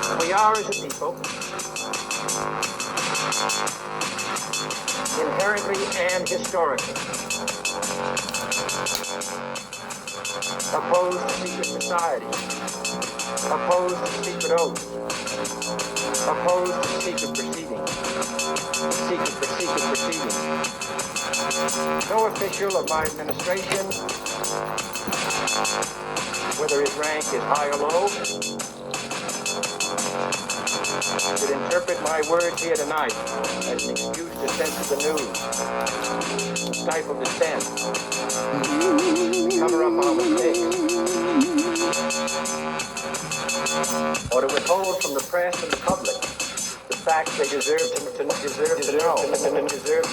We are, as a people, inherently and historically opposed to secret society, opposed to secret oaths, opposed to secret proceedings, secret proceedings. No official of my administration, whether his rank is high or low, should interpret my words here tonight as an excuse to censor the news, to stifle dissent, to cover up our mistakes, or to withhold from the press and the public the facts they deserve to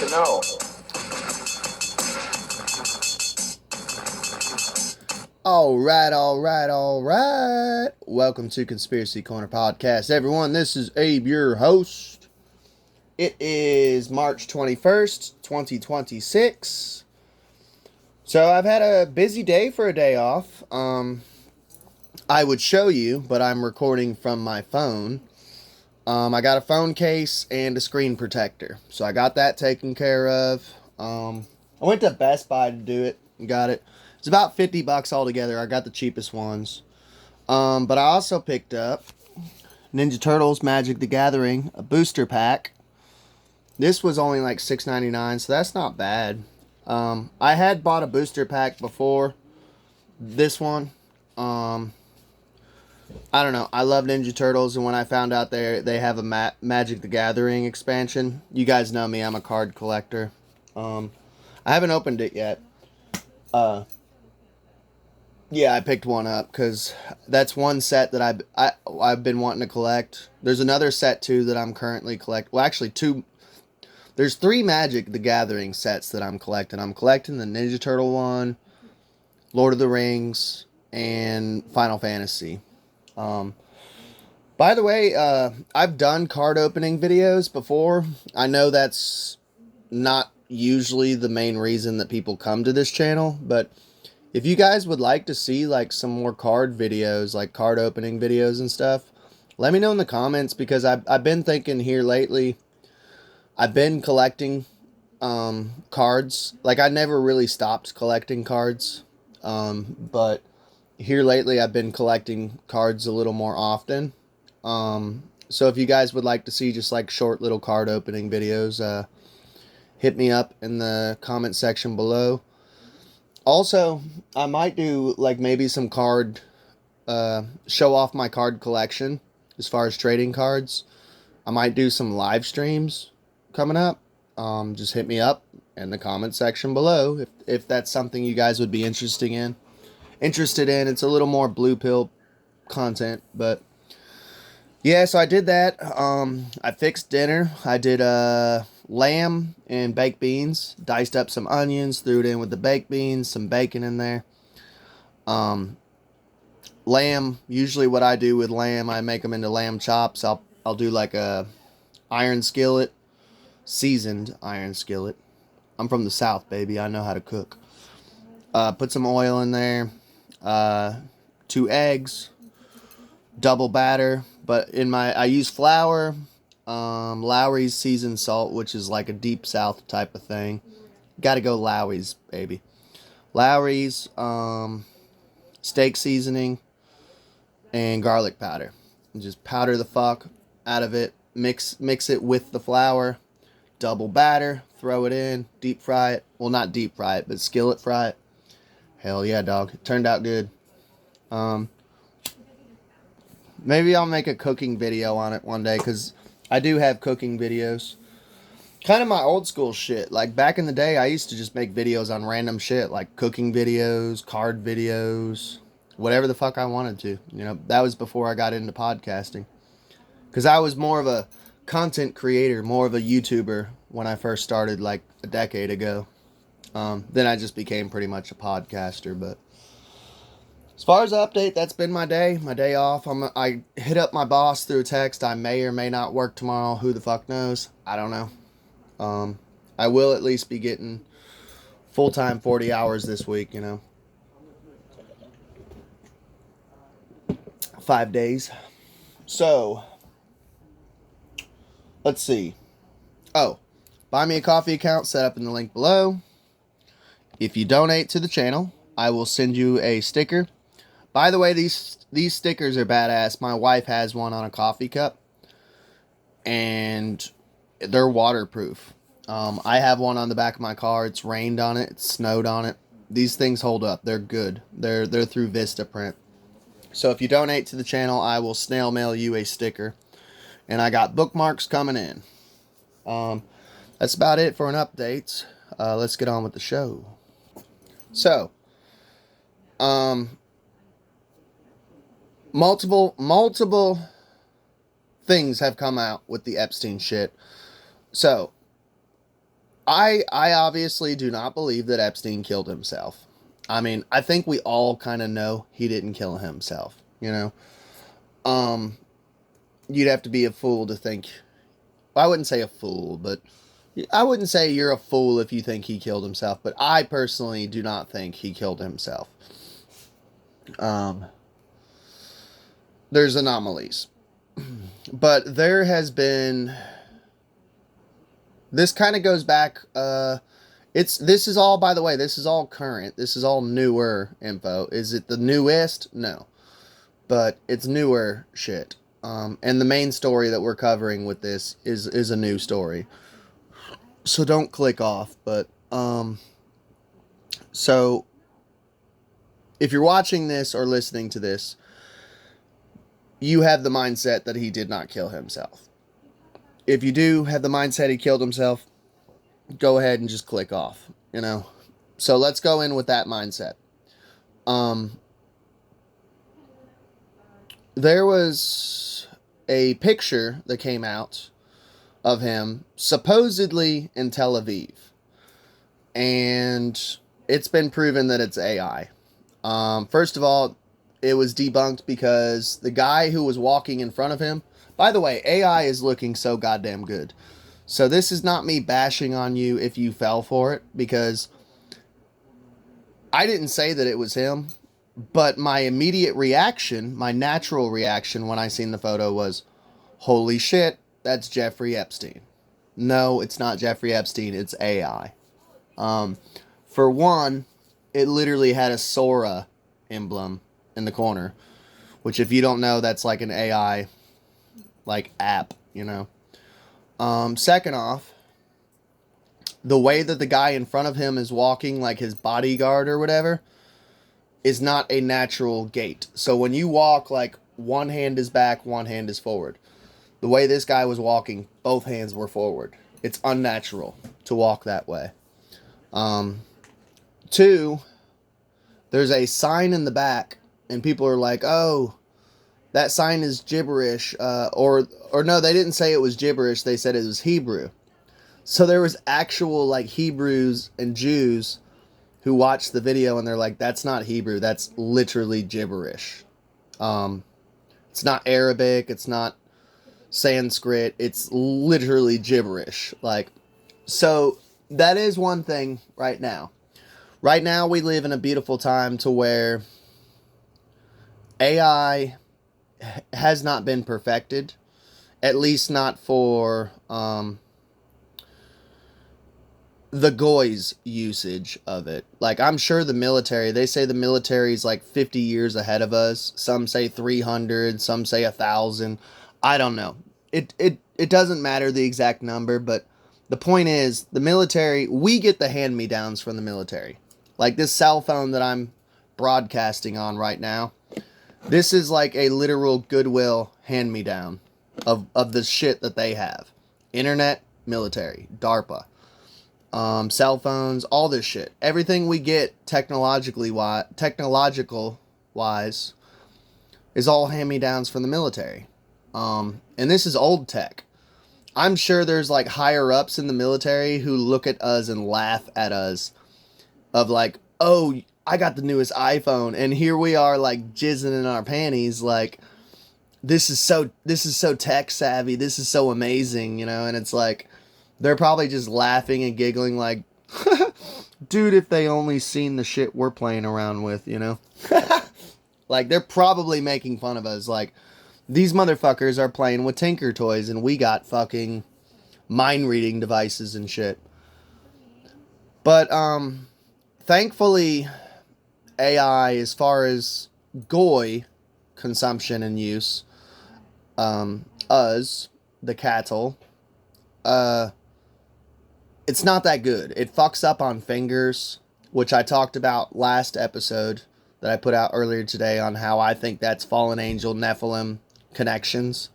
know. All right. Welcome to Conspiracy Corner Podcast. Everyone, this is Abe, your host. It is March 21st, 2026. So I've had a busy day for a day off. I would show you, but I'm recording from my phone. I got a phone case and a screen protector. So I got that taken care of. I went to Best Buy to do it and got it. It's about $50 altogether. I got the cheapest ones. But I also picked up Ninja Turtles Magic the Gathering, a booster pack. This was only like $6.99, so that's not bad. I had bought a booster pack before this one. I don't know. I love Ninja Turtles, and when I found out they have a Magic the Gathering expansion, you guys know me, I'm a card collector. I haven't opened it yet. Yeah, I picked one up because that's one set that I've been wanting to collect. There's another set too that I'm currently collecting. Well, actually two. There's 3 Magic the Gathering sets that I'm collecting. I'm collecting the Ninja Turtle one, Lord of the Rings, and Final Fantasy. By the way, I've done card opening videos before. I know that's not usually the main reason that people come to this channel, but if you guys would like to see like some more card videos, like card opening videos and stuff, let me know in the comments, because I've been thinking here lately, I've been collecting cards. Like, I never really stopped collecting cards, but here lately I've been collecting cards a little more often. So if you guys would like to see just like short little card opening videos, hit me up in the comment section below. Also, I might do like maybe some card, show off my card collection as far as trading cards. I might do some live streams coming up. Just hit me up in the comment section below if that's something you guys would be interested in. It's a little more blue pill content, but yeah, so I did that. I fixed dinner. I did lamb and baked beans. Diced up some onions, threw it in with the baked beans, some bacon in there. Lamb, usually what I do with lamb, I make them into lamb chops. I'll do like a iron skillet, seasoned iron skillet. I'm from the South, baby. I know how to cook. Put some oil in there. 2 eggs. Double batter. But I use flour, Lowry's seasoned salt, which is like a deep South type of thing. Gotta go Lowry's, baby. Lowry's, steak seasoning, and garlic powder. And just powder the fuck out of it. Mix it with the flour. Double batter. Throw it in. Deep fry it. Well, not deep fry it, but skillet fry it. Hell yeah, dog. It turned out good. Maybe I'll make a cooking video on it one day, because I do have cooking videos. Kind of my old school shit. Like, back in the day, I used to just make videos on random shit, like cooking videos, card videos, whatever the fuck I wanted to. You know, that was before I got into podcasting. Because I was more of a content creator, more of a YouTuber when I first started, like, a decade ago. Then I just became pretty much a podcaster, but as far as the update, that's been my day off. I hit up my boss through a text. I may or may not work tomorrow. Who the fuck knows? I don't know. I will at least be getting full-time 40 hours this week, you know. 5 days. So, let's see. Oh, buy me a coffee account set up in the link below. If you donate to the channel, I will send you a sticker. By the way, these stickers are badass. My wife has one on a coffee cup, and they're waterproof. I have one on the back of my car. It's rained on it. It's snowed on it. These things hold up. They're good. They're through Vistaprint. So if you donate to the channel, I will snail mail you a sticker. And I got bookmarks coming in. That's about it for an update. Let's get on with the show. So, multiple things have come out with the Epstein shit. So, I obviously do not believe that Epstein killed himself. I mean, I think we all kind of know he didn't kill himself, you know? You'd have to be a fool to think... Well, I wouldn't say a fool, but... I wouldn't say you're a fool if you think he killed himself, but I personally do not think he killed himself. There's anomalies. But there has been... This kind of goes back... This is all, by the way, this is all current. This is all newer info. Is it the newest? No. But it's newer shit. And the main story that we're covering with this is a new story. So don't click off. But, so, if you're watching this or listening to this, you have the mindset that he did not kill himself. If you do have the mindset he killed himself, go ahead and just click off, you know. So let's go in with that mindset. There was a picture that came out of him supposedly in Tel Aviv, and it's been proven that it's AI. First of all, it was debunked because the guy who was walking in front of him, by the way, AI is looking so goddamn good. So this is not me bashing on you if you fell for it, because I didn't say that it was him, but my immediate reaction, my natural reaction when I seen the photo was, holy shit, that's Jeffrey Epstein. No, it's not Jeffrey Epstein, it's AI. For one, it literally had a Sora emblem in the corner, which if you don't know, that's like an AI like app, you know. Second off, the way that the guy in front of him is walking, like his bodyguard or whatever, is not a natural gait. So when you walk, like, one hand is back, one hand is forward. The way this guy was walking, both hands were forward. It's unnatural to walk that way. Two, there's a sign in the back, and people are like, oh, that sign is gibberish, or no, they didn't say it was gibberish, they said it was Hebrew. So there was actual, like, Hebrews and Jews who watched the video, and they're like, that's not Hebrew, that's literally gibberish. It's not Arabic, it's not Sanskrit, it's literally gibberish. Like, so that is one thing right now. Right now we live in a beautiful time to where AI has not been perfected, at least not for the Goy's usage of it. Like, I'm sure the military, they say the military is like 50 years ahead of us. Some say 300, some say 1,000. I don't know. It doesn't matter the exact number, but the point is, the military, we get the hand-me-downs from the military. Like this cell phone that I'm broadcasting on right now. This is like a literal Goodwill hand-me-down of the shit that they have. Internet, military, DARPA, cell phones, all this shit. Everything we get technological wise is all hand-me-downs from the military. And this is old tech. I'm sure there's like higher-ups in the military who look at us and laugh at us of like, oh, I got the newest iPhone, and here we are like jizzing in our panties, like this is so tech savvy, this is so amazing, you know. And it's like they're probably just laughing and giggling like, dude, if they only seen the shit we're playing around with, you know. Like they're probably making fun of us, like These motherfuckers are playing with Tinker Toys, and we got fucking mind-reading devices and shit. But, thankfully, AI, as far as GOI consumption and use, us, the cattle, it's not that good. It fucks up on fingers, which I talked about last episode that I put out earlier today on how I think that's fallen angel Nephilim connections.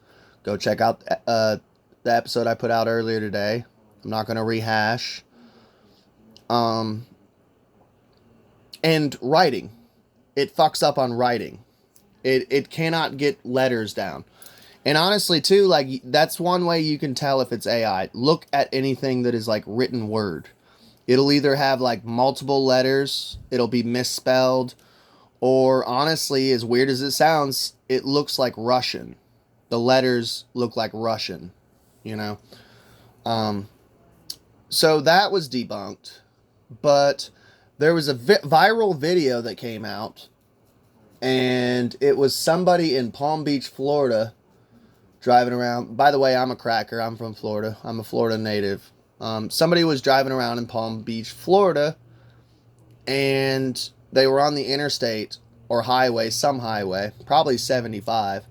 Go check out the episode I put out earlier today. I'm not going to rehash. And writing. It fucks up on writing. It cannot get letters down. And honestly, too, like, that's one way you can tell if it's AI. Look at anything that is, like, written word. It'll either have, like, multiple letters, it'll be misspelled, or, honestly, as weird as it sounds, it looks like Russian. The letters look like Russian, you know? So that was debunked. But there was a viral video that came out, and it was somebody in Palm Beach, Florida, driving around. By the way, I'm a cracker. I'm from Florida. I'm a Florida native. Somebody was driving around in Palm Beach, Florida, and they were on the interstate or highway, some highway, probably 75.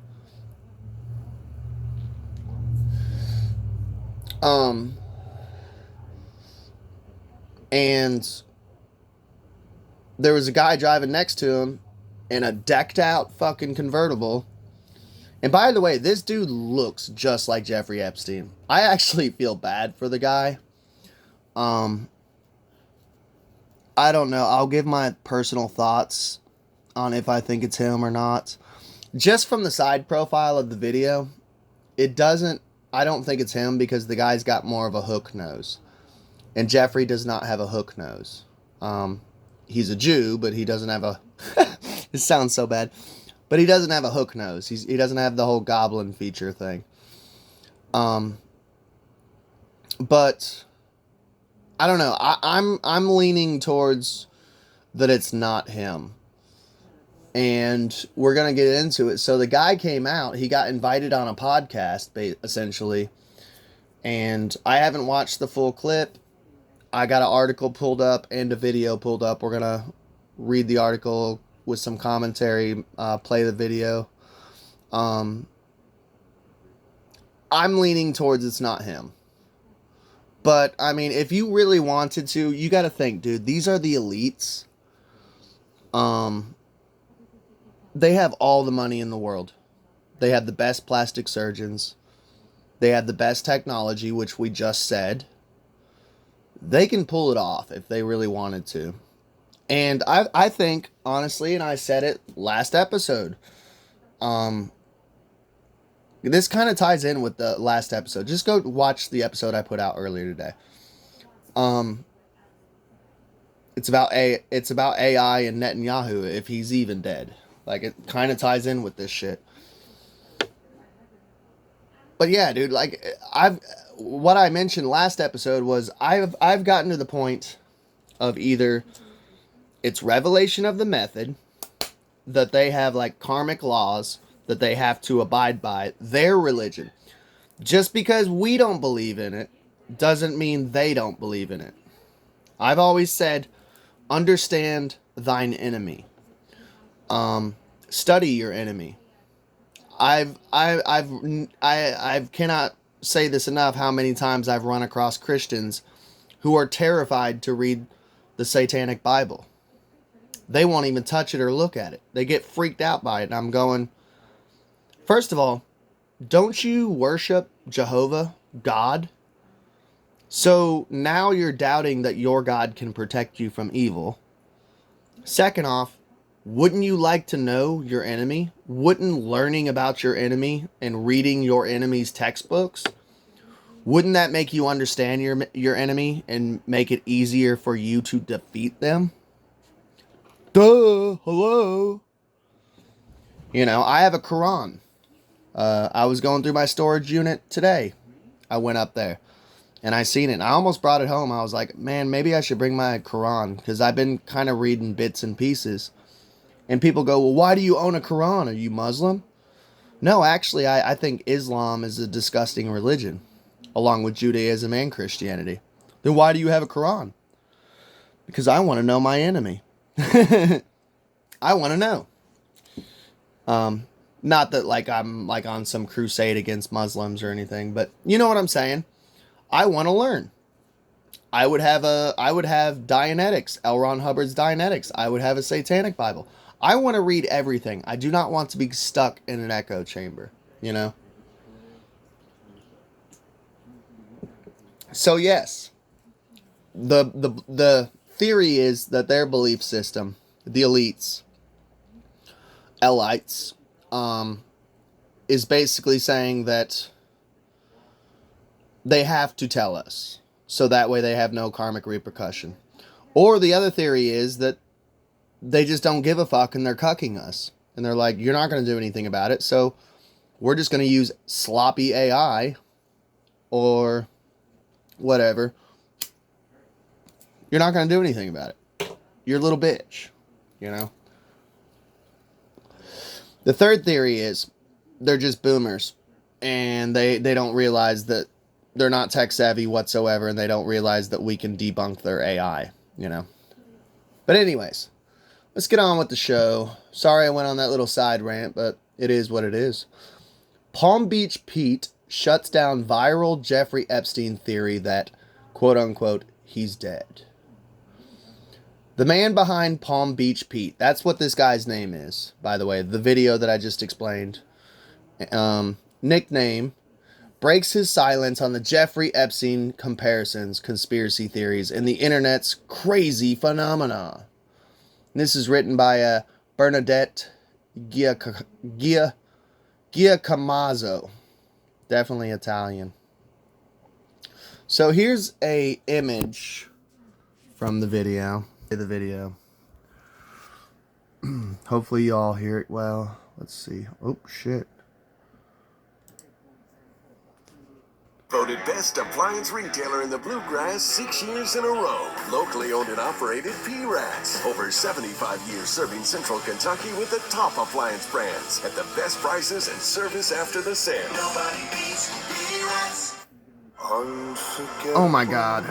And there was a guy driving next to him in a decked out fucking convertible. And by the way, this dude looks just like Jeffrey Epstein. I actually feel bad for the guy. I don't know. I'll give my personal thoughts on if I think it's him or not. Just from the side profile of the video, I don't think it's him because the guy's got more of a hook nose. And Jeffrey does not have a hook nose. He's a Jew, but he doesn't have a... It sounds so bad. But he doesn't have a hook nose. He doesn't have the whole goblin feature thing. But I don't know. I'm leaning towards that it's not him. And we're going to get into it. So the guy came out. He got invited on a podcast, essentially. And I haven't watched the full clip. I got an article pulled up and a video pulled up. We're going to read the article with some commentary, play the video. I'm leaning towards it's not him. But, I mean, if you really wanted to, you got to think, dude, these are the elites. They have all the money in the world. They have the best plastic surgeons. They have the best technology, which we just said. They can pull it off if they really wanted to. And I think, honestly, and I said it last episode, this kind of ties in with the last episode. Just go watch the episode I put out earlier today. It's about AI and Netanyahu, if he's even dead. Like, it kind of ties in with this shit. But yeah, dude, like, what I mentioned last episode was I've gotten to the point of either it's revelation of the method, that they have like karmic laws that they have to abide by, their religion. Just because we don't believe in it doesn't mean they don't believe in it. I've always said, understand thine enemy. Study your enemy. I cannot say this enough how many times I've run across Christians who are terrified to read the Satanic Bible. They won't even touch it or look at it. They get freaked out by it. And I'm going, first of all, don't you worship Jehovah, God? So now you're doubting that your God can protect you from evil. Second off, wouldn't you like to know your enemy? Wouldn't learning about your enemy and reading your enemy's textbooks, wouldn't that make you understand your enemy and make it easier for you to defeat them? Duh, hello. You know, I have a Quran. I was going through my storage unit today. I went up there and I seen it. I almost brought it home. I was like, man, maybe I should bring my Quran because I've been kind of reading bits and pieces. And people go, well, why do you own a Quran? Are you Muslim? No, actually, I think Islam is a disgusting religion, along with Judaism and Christianity. Then why do you have a Quran? Because I want to know my enemy. I want to know. Not that like I'm like on some crusade against Muslims or anything, but you know what I'm saying. I want to learn. I would have Dianetics, L. Ron Hubbard's Dianetics. I would have a Satanic Bible. I want to read everything. I do not want to be stuck in an echo chamber, you know? So yes, the theory is that their belief system, the elites, elites, is basically saying that they have to tell us, so that way they have no karmic repercussion. Or the other theory is that they just don't give a fuck and they're cucking us. And they're like, you're not going to do anything about it, so we're just going to use sloppy AI or whatever. You're not going to do anything about it. You're a little bitch, you know? The third theory is they're just boomers and they don't realize that they're not tech savvy whatsoever, and they don't realize that we can debunk their AI, you know? But anyways, let's get on with the show. Sorry I went on that little side rant, but it is what it is. Palm Beach Pete shuts down viral Jeffrey Epstein theory that, quote unquote, he's dead. The man behind Palm Beach Pete, that's what this guy's name is, by the way. The video that I just explained. Nickname, breaks his silence on the Jeffrey Epstein comparisons, conspiracy theories, and the internet's crazy phenomena. This is written by Bernadette Giacomazzo. Definitely Italian. So here's a image from the video. Hopefully you all hear it well. Let's see. Oh, shit. Voted best appliance retailer in the Bluegrass 6 years in a row. Locally owned and operated P-Rats. Over 75 years serving Central Kentucky with the top appliance brands at the best prices and service after the sale. Nobody beats P-Rats. Oh my God.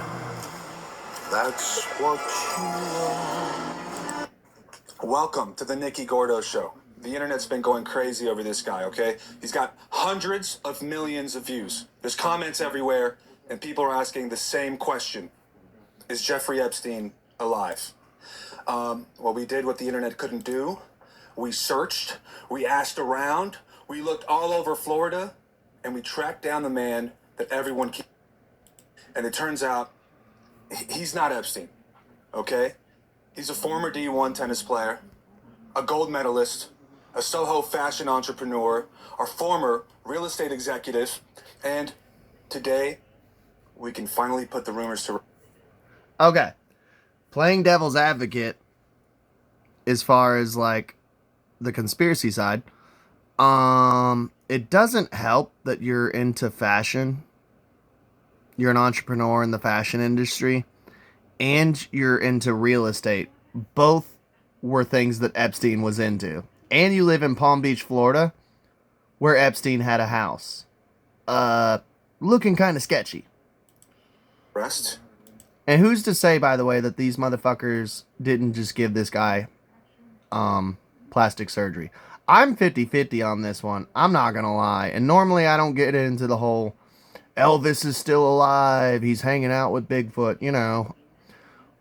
That's what you are. Welcome to the Nicky Gordo Show. The internet's been going crazy over this guy, okay? He's got hundreds of millions of views. There's comments everywhere, and people are asking the same question. Is Jeffrey Epstein alive? Well, we did what the internet couldn't do. We searched, we asked around, we looked all over Florida, and we tracked down the man that everyone keeps. And it turns out he's not Epstein, okay? He's a former D1 tennis player, a gold medalist, a Soho fashion entrepreneur, our former real estate executive, and today we can finally put the rumors to rest. Okay. Playing devil's advocate as far as like the conspiracy side, it doesn't help that you're into fashion. You're an entrepreneur in the fashion industry and you're into real estate. Both were things that Epstein was into. And you live in Palm Beach, Florida, where Epstein had a house. Looking kind of sketchy. Rest. And who's to say, by the way, that these motherfuckers didn't just give this guy plastic surgery? I'm 50-50 on this one. I'm not going to lie. And normally I don't get into the whole Elvis is still alive, he's hanging out with Bigfoot, you know.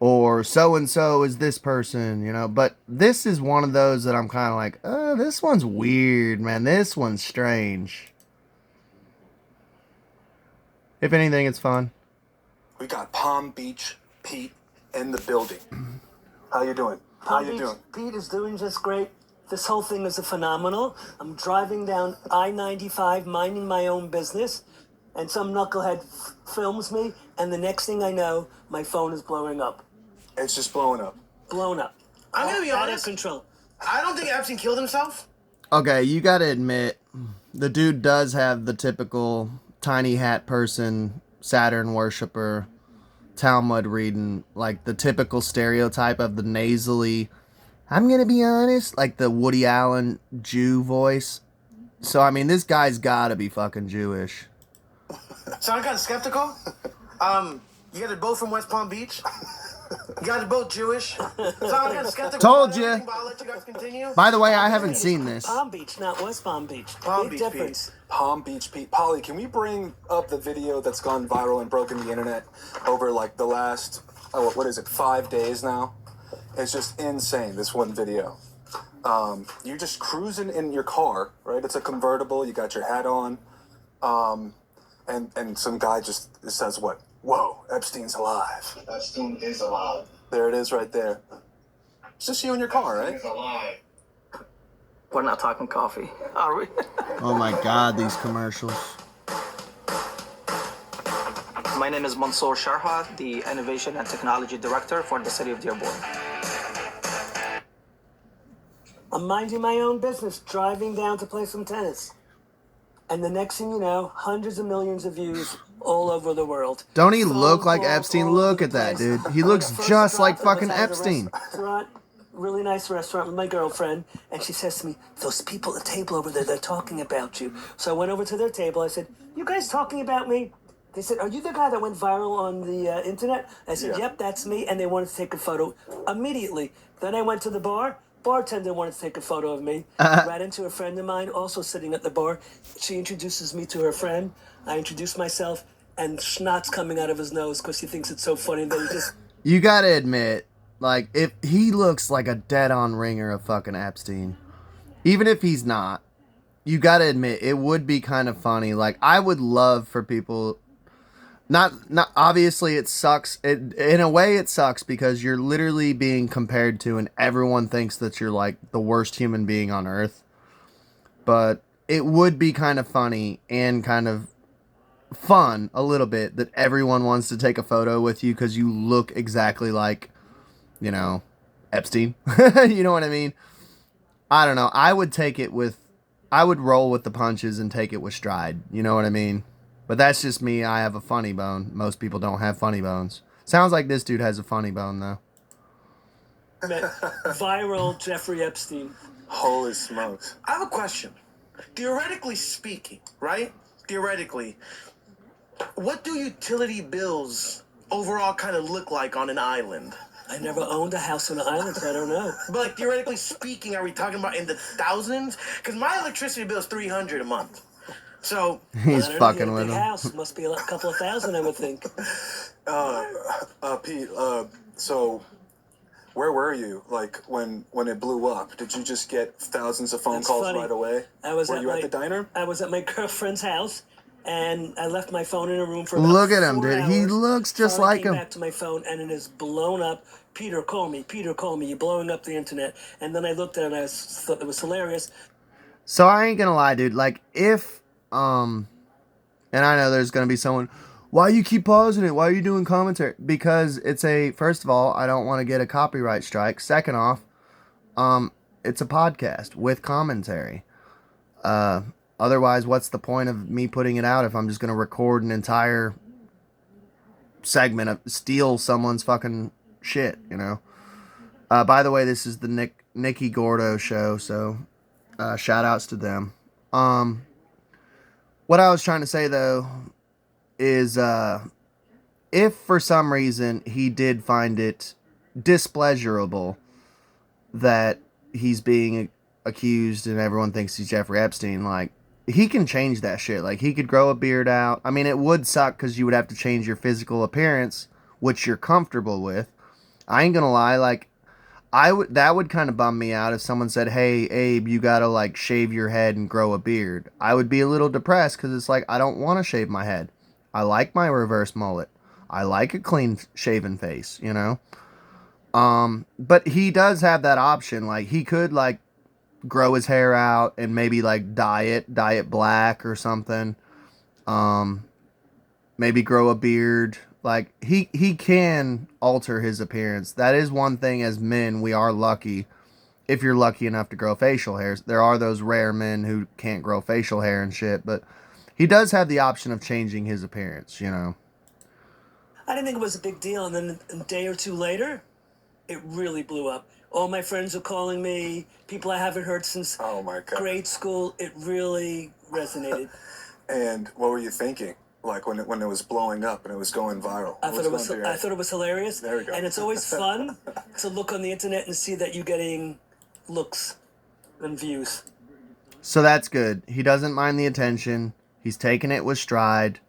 Or so-and-so is this person, you know. But this is one of those that I'm kind of like, this one's weird, man. This one's strange. If anything, it's fun. We got Palm Beach Pete in the building. How you doing? How you doing? Pete is doing just great. This whole thing is phenomenal. I'm driving down I-95, minding my own business, and some knucklehead films me, and the next thing I know, my phone is blowing up. It's just blowing up. Blown up. I'm gonna be Out of honest. control. I don't think Epstein killed himself. Okay, you gotta admit, the dude does have the typical tiny hat person, Saturn worshiper, Talmud reading, like the typical stereotype of the nasally, I'm gonna be honest, like the Woody Allen Jew voice. So, I mean, this guy's gotta be fucking Jewish. Sound kind of skeptical? You guys are both from West Palm Beach? You guys are both Jewish? Sound kind of skeptical? Told about ya. everything, but I'll let you guys continue. By the way, I haven't seen this. Palm Beach, not West Palm Beach. Palm Big Beach difference. Pete. Palm Beach Pete. Polly, can we bring up the video that's gone viral and broken the internet over like the last, what is it, 5 days now? It's just insane, this one video. You're just cruising in your car, right? It's a convertible, you got your hat on, and some guy just says what? Whoa, Epstein's alive. Epstein is alive. There it is right there. It's just you in your car, right? He's alive. We're not talking coffee, are we? Oh my god, these commercials. My name is Mansour Sharha, the Innovation and Technology Director for the City of Dearborn. I'm minding my own business, driving down to play some tennis. And the next thing you know, hundreds of millions of views all over the world. Don't he Phone look like calls Epstein? all Look over at the that, place. dude. He looks First just stop, like I was fucking at a Epstein. Restaurant, really nice restaurant with my girlfriend, and she says to me, "Those people at the table over there, they're talking about you." So I went over to their table. I said, "You guys talking about me?" They said, "Are you the guy that went viral on the internet?" I said, Yeah. "Yep, that's me." And they wanted to take a photo immediately. Then I went to the bar. Bartender wanted to take a photo of me. Ran into a friend of mine also sitting at the bar. She introduces me to her friend. I introduce myself, and schnot's coming out of his nose because he thinks it's so funny that he just... You gotta admit, like, if he looks like a dead-on ringer of fucking Epstein, even if he's not, you gotta admit, it would be kind of funny. Like, I would love for people... Not obviously it sucks. In a way it sucks because you're literally being compared to and everyone thinks that you're like the worst human being on earth. But it would be kind of funny and kind of fun a little bit that everyone wants to take a photo with you because you look exactly like, you know, Epstein. You know what I mean? I don't know. I would roll with the punches and take it with stride. You know what I mean? But that's just me. I have a funny bone. Most people don't have funny bones. Sounds like this dude has a funny bone, though. Viral Jeffrey Epstein. Holy smokes. I have a question. Theoretically speaking, right? Theoretically, what do utility bills overall kind of look like on an island? I never owned a house on an island, so I don't know. But like, theoretically speaking, are we talking about in the thousands? Because my electricity bill is $300 a month. So He's I don't know, you fucking had a with big him. house. Must be a couple of thousand, I would think. Pete, so where were you like when it blew up? Did you just get thousands of phone That's calls funny. right away? Were you at the diner? I was at my girlfriend's house, and I left my phone in a room for about Look at him, 4 dude. He hours. looks just Finally like came him. back to my phone, and it is blown up. Peter, call me. Peter, call me. You're blowing up the internet. And then I looked at it, and I thought it was hilarious. So I ain't gonna lie, dude. Like, if, and I know there's gonna be someone, why you keep pausing it? Why are you doing commentary? Because first of all, I don't want to get a copyright strike. Second off, it's a podcast with commentary. Otherwise, what's the point of me putting it out if I'm just gonna record an entire segment of steal someone's fucking shit, you know? By the way, this is the Nikki Gordo show, so shout outs to them. What I was trying to say though is if for some reason he did find it displeasurable that he's being accused and everyone thinks he's Jeffrey Epstein, like, he can change that shit. Like, he could grow a beard out. I mean, it would suck because you would have to change your physical appearance, which you're comfortable with. I ain't gonna lie, like, that would kind of bum me out if someone said, "Hey, Abe, you gotta, like, shave your head and grow a beard." I would be a little depressed because it's like, I don't want to shave my head. I like my reverse mullet. I like a clean shaven face, you know? But he does have that option. Like, he could, like, grow his hair out and maybe, like, dye it black or something. Maybe grow a beard. Like, he can alter his appearance. That is one thing as men, we are lucky. If you're lucky enough to grow facial hairs. There are those rare men who can't grow facial hair and shit, but he does have the option of changing his appearance, you know. I didn't think it was a big deal, and then a day or two later, it really blew up. All my friends are calling me. People I haven't heard since Oh my God. grade school. It really resonated. And what were you thinking? Like when it was blowing up and it was going viral? I thought it was hilarious. There we go. And it's always fun to look on the internet and see that you're getting looks and views. So that's good. He doesn't mind the attention. He's taking it with stride.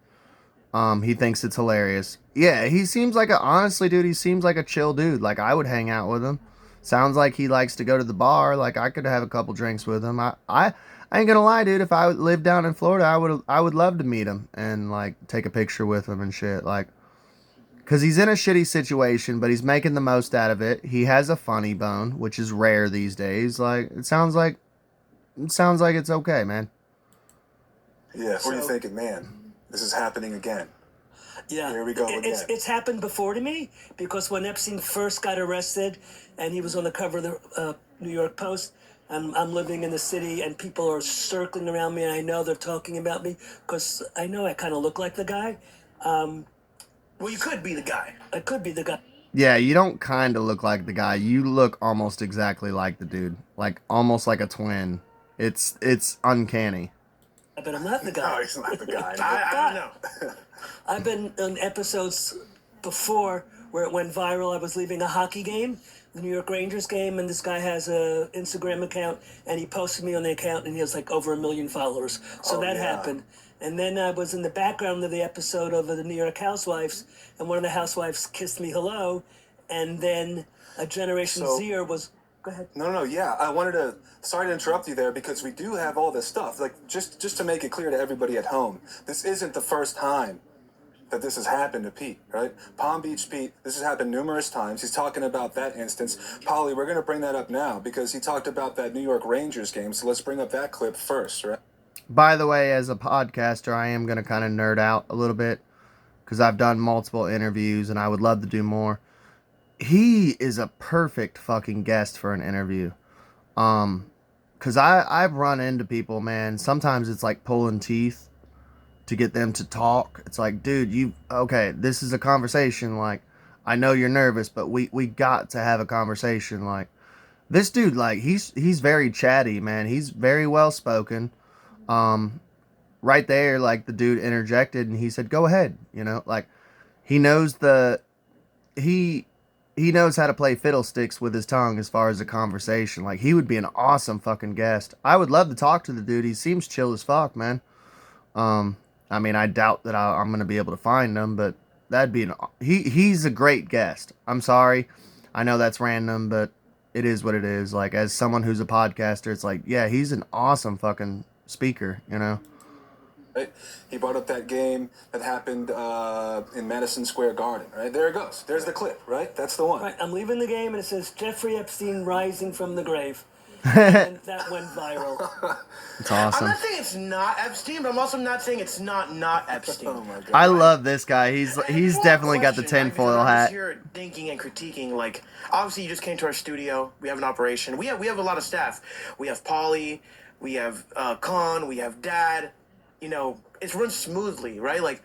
He thinks it's hilarious. Yeah, he seems like honestly, dude, he seems like a chill dude. Like, I would hang out with him. Sounds like he likes to go to the bar. Like, I could have a couple drinks with him. I ain't gonna lie, dude. If I lived down in Florida, I would love to meet him and like take a picture with him and shit. Like, cause he's in a shitty situation, but he's making the most out of it. He has a funny bone, which is rare these days. Like, it sounds like it's okay, man. Yeah. What are you thinking, man? This is happening again. Yeah, Here we go again. It's happened before to me, because when Epstein first got arrested and he was on the cover of the New York Post, and I'm living in the city and people are circling around me and I know they're talking about me because I know I kind of look like the guy. Well, you could be the guy. I could be the guy. Yeah, you don't kind of look like the guy. You look almost exactly like the dude. Like, almost like a twin. It's uncanny. But I'm not the guy. No, he's not the guy. I don't know. I've been on episodes before where it went viral. I was leaving a hockey game, the New York Rangers game, and this guy has a Instagram account, and he posted me on the account, and he has like over 1 million followers. So that happened. And then I was in the background of the episode of the New York Housewives, and one of the housewives kissed me hello, and then a Generation Zer was... Go ahead. No, yeah. I wanted to. Sorry to interrupt you there, because we do have all this stuff. Like, just to make it clear to everybody at home, this isn't the first time that this has happened to Pete, right? Palm Beach Pete, this has happened numerous times. He's talking about that instance. Polly, we're going to bring that up now because he talked about that New York Rangers game. So let's bring up that clip first, right? By the way, as a podcaster, I am going to kind of nerd out a little bit because I've done multiple interviews and I would love to do more. He is a perfect fucking guest for an interview. Because I've run into people, man. Sometimes it's like pulling teeth to get them to talk. It's like, dude, okay, this is a conversation. Like, I know you're nervous, but we got to have a conversation. Like, this dude, like, he's very chatty, man. He's very well spoken. Right there, like, the dude interjected and he said, go ahead, you know, like, he knows he knows how to play fiddlesticks with his tongue as far as a conversation. Like, he would be an awesome fucking guest. I would love to talk to the dude. He seems chill as fuck, man. I mean, I doubt that I'm going to be able to find him, but that'd be he's a great guest. I'm sorry. I know that's random, but it is what it is. Like, as someone who's a podcaster, it's like, yeah, he's an awesome fucking speaker, you know? Right? He brought up that game that happened in Madison Square Garden, right? There it goes. There's the clip, right? That's the one. Right, I'm leaving the game and it says Jeffrey Epstein rising from the grave. And that went viral. It's awesome. I'm not saying it's not Epstein, but I'm also not saying it's not Epstein. Oh my God. I love this guy. He's definitely got the Question, tinfoil I'm hat. just here thinking and critiquing. Like, obviously, you just came to our studio. We have an operation. We have a lot of staff. We have Polly. We have Khan. We have Dad. You know, it's run smoothly, right? Like,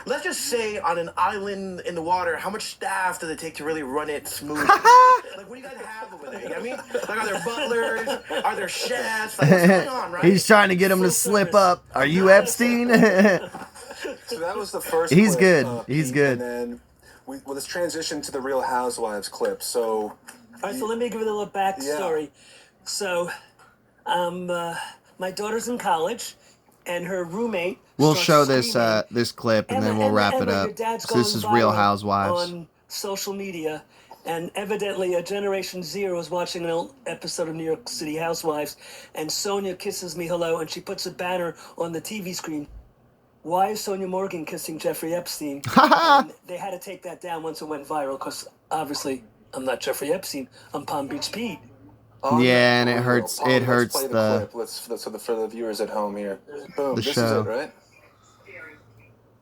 let's just say on an island in the water, how much staff does it take to really run it smoothly? Like, what do you guys have over there? You know what I mean? Like, are there butlers? Are there chefs? Like, what's going on, right? He's trying to get him to slip up. Are you Epstein? So that was the first He's clip, good. He's Pete, good. And then let's transition to the Real Housewives clip. So, All right, so let me give you a little backstory. So, my daughter's in college, and her roommate. We'll starts show this screaming, this clip and then Emma, we'll wrap Emma, it your up. dad's So this going is Real viral Housewives. on social media, and evidently a Generation Z was watching an old episode of New York City Housewives, and Sonia kisses me hello, and she puts a banner on the TV screen. Why is Sonia Morgan kissing Jeffrey Epstein? And they had to take that down once it went viral, because obviously I'm not Jeffrey Epstein. I'm Palm Beach Pete. Yeah, and it hurts. Polly, It hurts let's play the clip. For the viewers at home here. Boom. The This show. is it, right?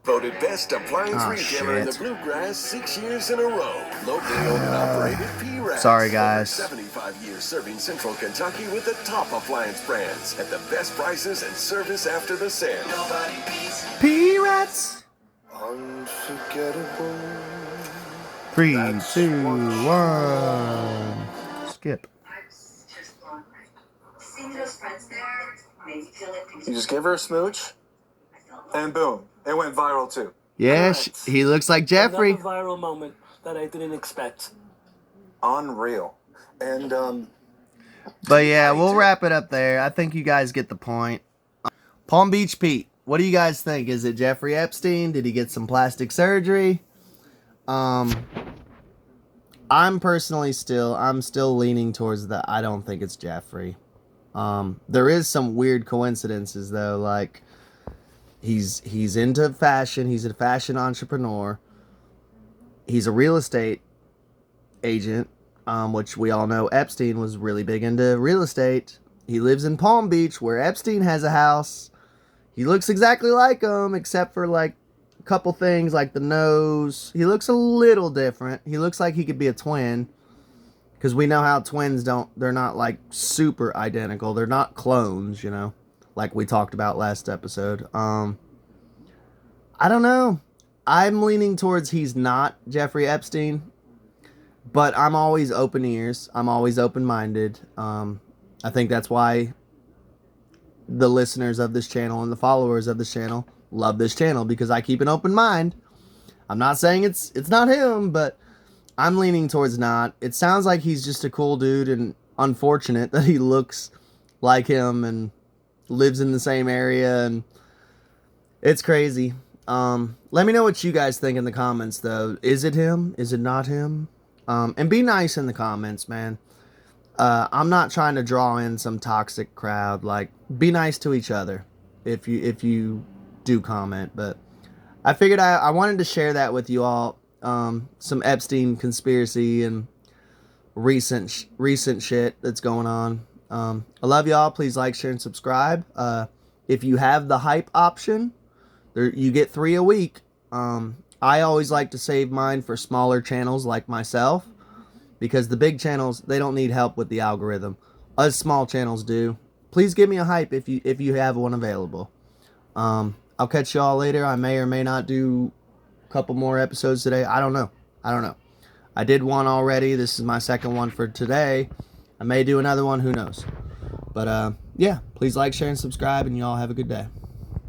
Voted best appliance Oh, retailer in the shit. Bluegrass 6 years in a row. Locally owned and operated P-Rats. Sorry, guys. Over 75 years serving Central Kentucky with the top appliance brands at the best prices and service after the sale. P-Rats. Unforgettable. 3, 2, 1. skip. You just give her a smooch, and boom, it went viral too. Yeah, Correct. he looks like Jeffrey. Another viral moment that I didn't expect. Unreal. And But yeah, we'll wrap it up there. I think you guys get the point. Palm Beach Pete, what do you guys think? Is it Jeffrey Epstein? Did he get some plastic surgery? I'm still leaning towards I don't think it's Jeffrey. There is some weird coincidences though, like he's into fashion, he's a fashion entrepreneur. He's a real estate agent, which we all know Epstein was really big into real estate. He lives in Palm Beach where Epstein has a house. He looks exactly like him, except for like a couple things like the nose. He looks a little different. He looks like he could be a twin. Because we know how twins they're not like super identical. They're not clones, you know, like we talked about last episode. I don't know. I'm leaning towards he's not Jeffrey Epstein. But I'm always open ears. I'm always open-minded. I think that's why the listeners of this channel and the followers of this channel love this channel, because I keep an open mind. I'm not saying it's not him, but I'm leaning towards not. It sounds like he's just a cool dude, and unfortunate that he looks like him and lives in the same area, and it's crazy. Let me know what you guys think in the comments, though. Is it him? Is it not him? And be nice in the comments, man. I'm not trying to draw in some toxic crowd. Like, be nice to each other if you do comment. But I figured I wanted to share that with you all. Some Epstein conspiracy and recent shit that's going on. I love y'all. Please like, share, and subscribe. If you have the hype option, you get 3 a week. I always like to save mine for smaller channels like myself, because the big channels, they don't need help with the algorithm. Us small channels do. Please give me a hype if you have one available. I'll catch y'all later. I may or may not do a couple more episodes today. I don't know. I did one already. This is my second one for today. I may do another one. Who knows? But yeah, please like, share, and subscribe, and y'all have a good day.